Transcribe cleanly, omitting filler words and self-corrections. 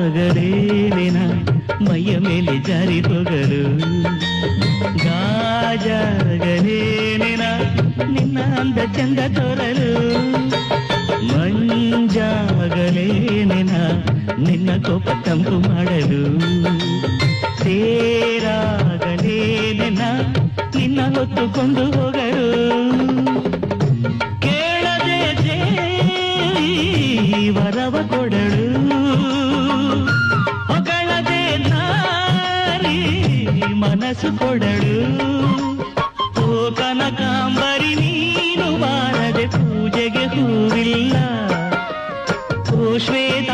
ಗಾಜಾಗಲೇನಿನ ಮೈಯ ಮೇಲೆ ಜಾರಿ ಹೋಗಲು ಗಾಜಾಗಲೇನಿನ ನಿನ್ನ ಅಂದ ಚಂದ ತೋರಲು ಮಂಜಾಗಲೇನಿನ ನಿನ್ನ ಕೋಪ ತಂಪು ಮಾಡಲು ತೇರಾಗಲೇನಿನ ನಿನ್ನ ಹೊತ್ತುಕೊಂಡು ಹೋಗಲು ಕೇಳದೆ ವರವ ಕೊಡಳು ಹೊಗಳದೆ ನಾರಿ ಮನಸ್ಸು ಕೊಡಳು ಓ ಕನಕಾಂಬರಿ ನೀನು ಬಾರದೆ ಪೂಜೆಗೆ ಹೂವಿಲ್ಲ ಓ ಶ್ವೇತ